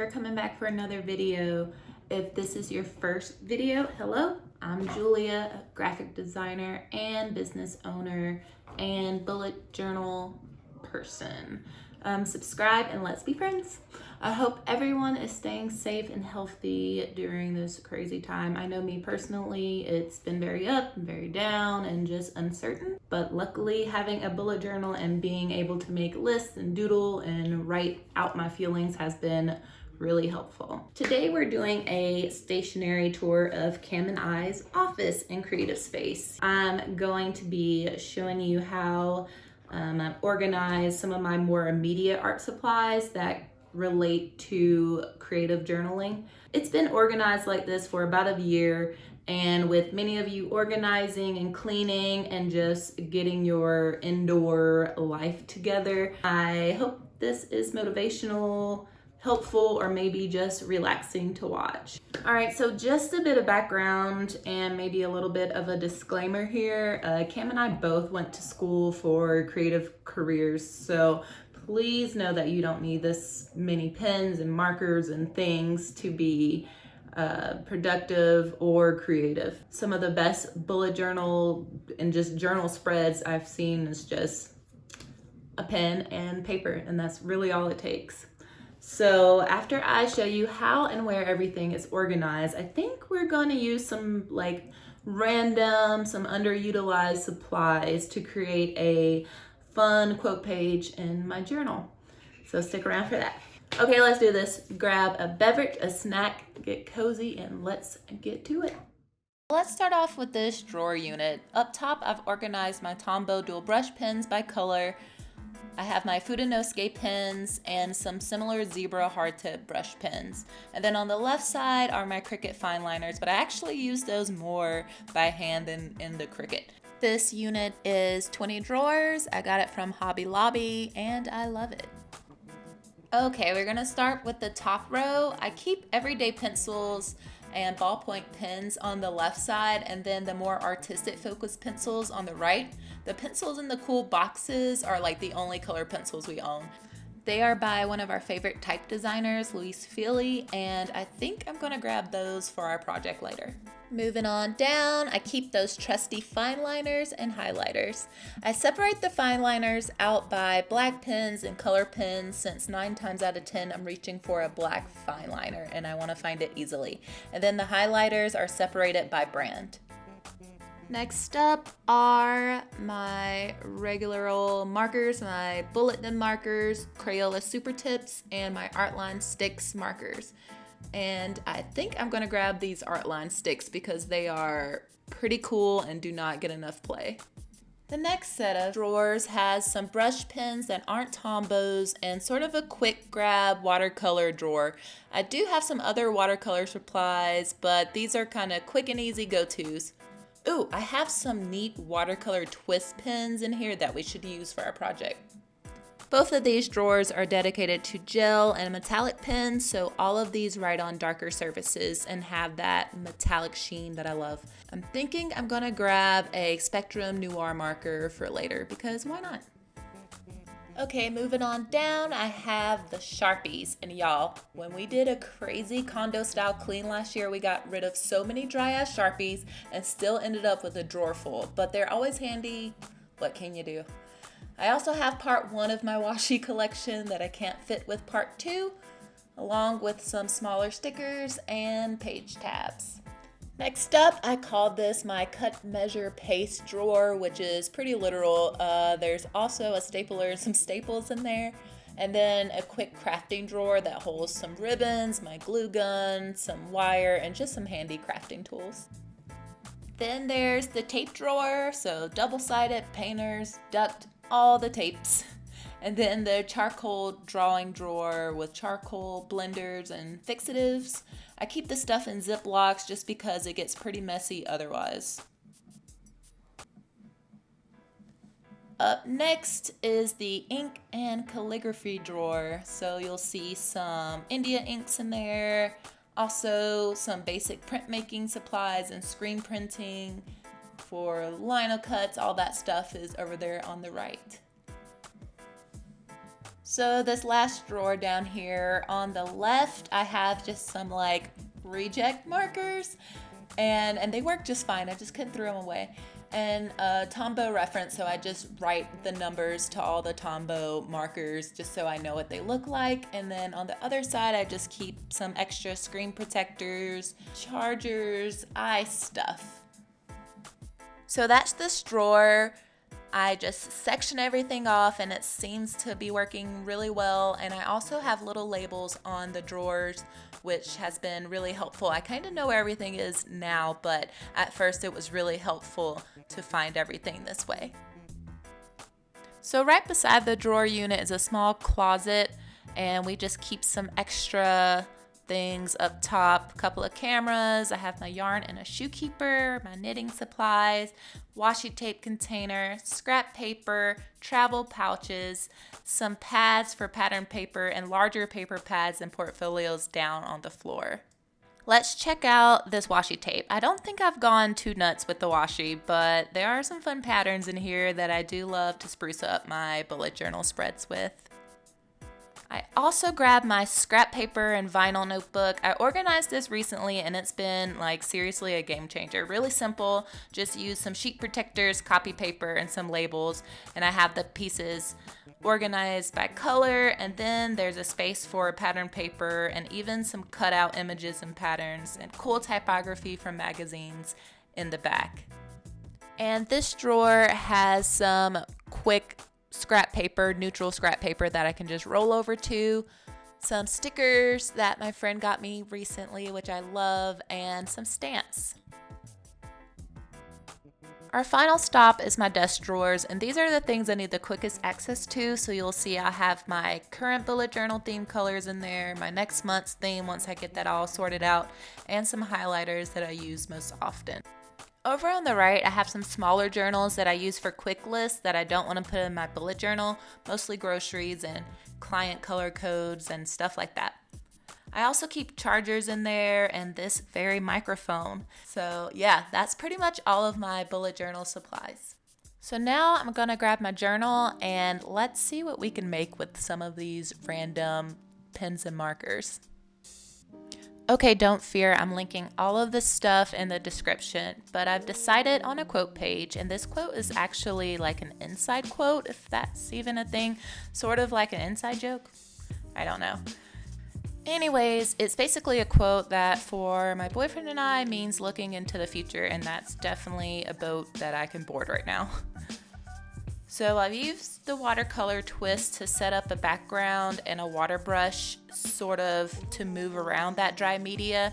for coming back for another video. If this is your first video, hello, I'm Julia, a graphic designer and business owner and bullet journal person. Subscribe and let's be friends. I hope everyone is staying safe and healthy during this crazy time. I know me personally, it's been very up and very down and just uncertain, but luckily having a bullet journal and being able to make lists and doodle and write out my feelings has been really helpful. Today we're doing a stationery tour of Cam and I's office and creative space. I'm going to be showing you how I've organized some of my more immediate art supplies that relate to creative journaling. It's been organized like this for about a year, and with many of you organizing and cleaning and just getting your indoor life together, I hope this is motivational, helpful, or maybe just relaxing to watch. All right, so just a bit of background and maybe a little bit of a disclaimer here. Cam and I both went to school for creative careers, so please know that you don't need this many pens and markers and things to be productive or creative. Some of the best bullet journal and just journal spreads I've seen is just a pen and paper, and that's really all it takes. So after I show you how and where everything is organized, I think we're going to use some random, some underutilized supplies to create a fun quote page in my journal. So stick around for that. Okay, let's do this. Grab a beverage, a snack, get cozy, and let's get to it. Let's start off with this drawer unit. Up top, I've organized my Tombow dual brush pens by color. I have my Fudenosuke pens and some similar zebra hardtip brush pens. And then on the left side are my Cricut fine liners, but I actually use those more by hand than in the Cricut. This unit is 20 drawers. I got it from Hobby Lobby and I love it. Okay, we're gonna start with the top row. I keep everyday pencils and ballpoint pens on the left side, and then the more artistic focused pencils on the right. The pencils in the cool boxes are like the only color pencils we own. They are by one of our favorite type designers, Luis Feely, and I think I'm gonna grab those for our project later. Moving on down, I keep those trusty fine liners and highlighters. I separate the fine liners out by black pens and color pens, since 9 times out of 10 I'm reaching for a black fine liner and I want to find it easily. And then the highlighters are separated by brand. Next up are my regular old markers, my bullet thin markers, Crayola Super Tips, and my Artline Sticks markers. And I think I'm gonna grab these Artline sticks because they are pretty cool and do not get enough play. The next set of drawers has some brush pens that aren't Tombows and sort of a quick grab watercolor drawer. I do have some other watercolor supplies, but these are kind of quick and easy go-tos. Ooh, I have some neat watercolor twist pens in here that we should use for our project. Both of these drawers are dedicated to gel and metallic pens, so all of these write on darker surfaces and have that metallic sheen that I love. I'm thinking I'm gonna grab a Spectrum Noir marker for later, because why not? Okay, moving on down, I have the Sharpies. And y'all, when we did a crazy condo style clean last year, we got rid of so many dry ass Sharpies and still ended up with a drawer full, but they're always handy. What can you do? I also have part 1 of my washi collection that I can't fit with part 2, along with some smaller stickers and page tabs. Next up, I called this my cut, measure, paste drawer, which is pretty literal. There's also a stapler and some staples in there, and then a quick crafting drawer that holds some ribbons, my glue gun, some wire, and just some handy crafting tools. Then there's the tape drawer, so double-sided, painters, duct, all the tapes. And then the charcoal drawing drawer with charcoal blenders and fixatives. I keep the stuff in Ziplocs just because it gets pretty messy otherwise. Up next is the ink and calligraphy drawer. So you'll see some India inks in there, also some basic printmaking supplies and screen printing. For lino cuts, all that stuff is over there on the right. So this last drawer down here on the left, I have just some like reject markers and they work just fine. I just couldn't throw them away. And a Tombow reference, so I just write the numbers to all the Tombow markers just so I know what they look like. And then on the other side, I just keep some extra screen protectors, chargers, eye stuff. So that's this drawer. I just section everything off and it seems to be working really well. And I also have little labels on the drawers, which has been really helpful. I kind of know where everything is now, but at first it was really helpful to find everything this way. So right beside the drawer unit is a small closet, and we just keep some extra things up top. A couple of cameras, I have my yarn and a shoe keeper, my knitting supplies, washi tape container, scrap paper, travel pouches, some pads for pattern paper, and larger paper pads and portfolios down on the floor. Let's check out this washi tape. I don't think I've gone too nuts with the washi, but there are some fun patterns in here that I do love to spruce up my bullet journal spreads with. I also grabbed my scrap paper and vinyl notebook. I organized this recently and it's been like seriously a game changer. Really simple, just use some sheet protectors, copy paper, and some labels. And I have the pieces organized by color, and then there's a space for pattern paper and even some cutout images and patterns and cool typography from magazines in the back. And this drawer has some quick scrap paper, neutral scrap paper that I can just roll over to, some stickers that my friend got me recently, which I love, and some stamps. Our final stop is my desk drawers, and these are the things I need the quickest access to. So you'll see I have my current bullet journal theme colors in there, my next month's theme once I get that all sorted out, and some highlighters that I use most often. Over on the right, I have some smaller journals that I use for quick lists that I don't want to put in my bullet journal, mostly groceries and client color codes and stuff like that. I also keep chargers in there and this very microphone. So yeah, that's pretty much all of my bullet journal supplies. So now I'm gonna grab my journal and let's see what we can make with some of these random pens and markers. Okay, don't fear, I'm linking all of this stuff in the description, but I've decided on a quote page, and this quote is actually like an inside quote, if that's even a thing, sort of like an inside joke. I don't know. Anyways, it's basically a quote that for my boyfriend and I means looking into the future, and that's definitely a boat that I can board right now. So I've used the watercolor twist to set up a background and a water brush sort of to move around that dry media.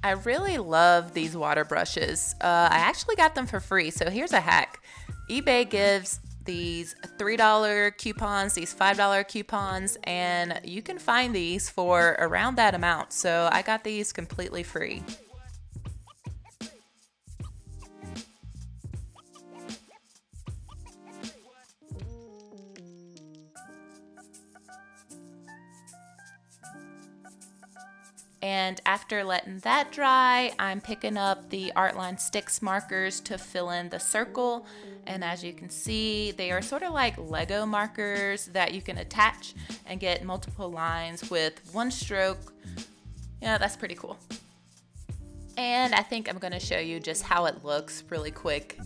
I really love these water brushes. I actually got them for free, so here's a hack. eBay gives these $3 coupons, these $5 coupons, and you can find these for around that amount. So I got these completely free. And after letting that dry, I'm picking up the Artline Sticks markers to fill in the circle. And as you can see, they are sort of like Lego markers that you can attach and get multiple lines with one stroke. Yeah, that's pretty cool. And I think I'm gonna show you just how it looks really quick.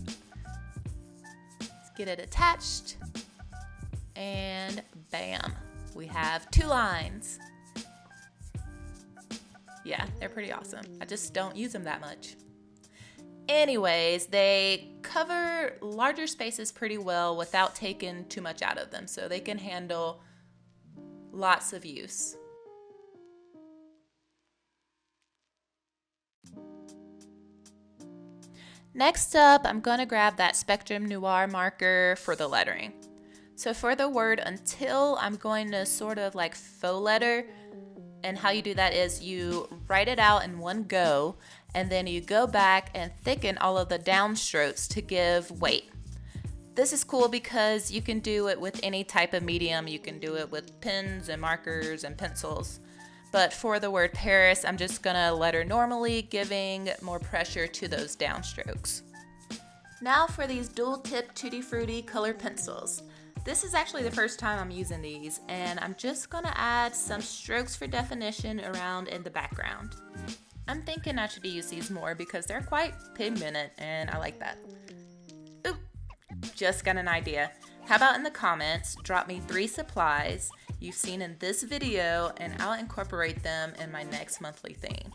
Let's get it attached. And bam, we have 2 lines. Yeah, they're pretty awesome. I just don't use them that much. Anyways, they cover larger spaces pretty well without taking too much out of them, so they can handle lots of use. Next up, I'm gonna grab that Spectrum Noir marker for the lettering. So for the word until, I'm going to sort of like faux letter. And how you do that is you write it out in one go, and then you go back and thicken all of the downstrokes to give weight. This is cool because you can do it with any type of medium. You can do it with pens and markers and pencils. But for the word Paris, I'm just gonna letter normally, giving more pressure to those downstrokes. Now for these dual tip Tutti Frutti color pencils. This is actually the first time I'm using these, and I'm just gonna add some strokes for definition around in the background. I'm thinking I should use these more because they're quite pigmented and I like that. Oop, just got an idea. How about in the comments, drop me 3 supplies you've seen in this video and I'll incorporate them in my next monthly theme.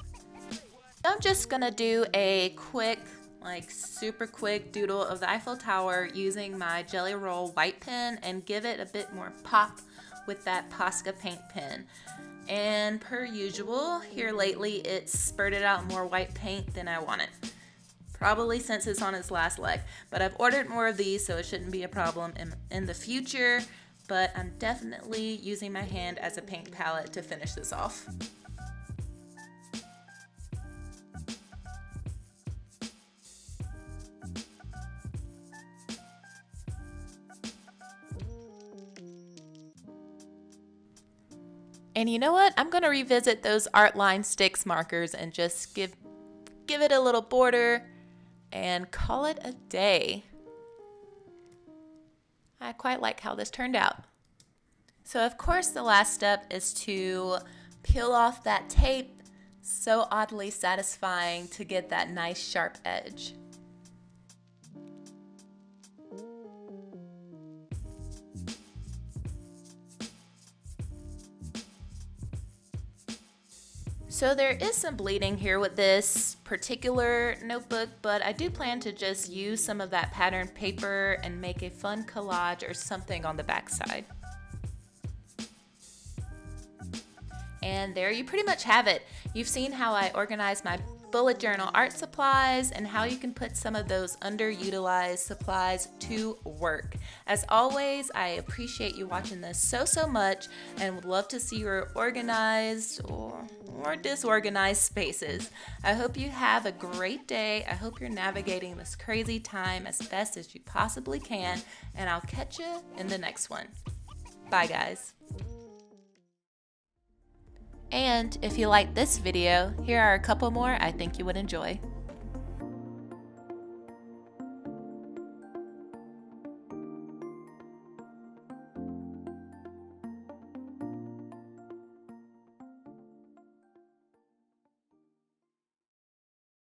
I'm just gonna do a quick, super quick doodle of the Eiffel Tower using my Jelly Roll white pen and give it a bit more pop with that Posca paint pen. And per usual, here lately it's spurted out more white paint than I wanted. Probably since it's on its last leg, but I've ordered more of these so it shouldn't be a problem in the future, but I'm definitely using my hand as a paint palette to finish this off. And you know what? I'm gonna revisit those art line sticks markers and just give it a little border and call it a day. I quite like how this turned out. So of course the last step is to peel off that tape. So oddly satisfying to get that nice sharp edge. So there is some bleeding here with this particular notebook, but I do plan to just use some of that patterned paper and make a fun collage or something on the back side. And there you pretty much have it. You've seen how I organize my bullet journal art supplies and how you can put some of those underutilized supplies to work. As always, I appreciate you watching this so much and would love to see your organized or disorganized spaces. I hope you have a great day. I hope you're navigating this crazy time as best as you possibly can, and I'll catch you in the next one. Bye guys. And if you liked this video, here are a couple more I think you would enjoy.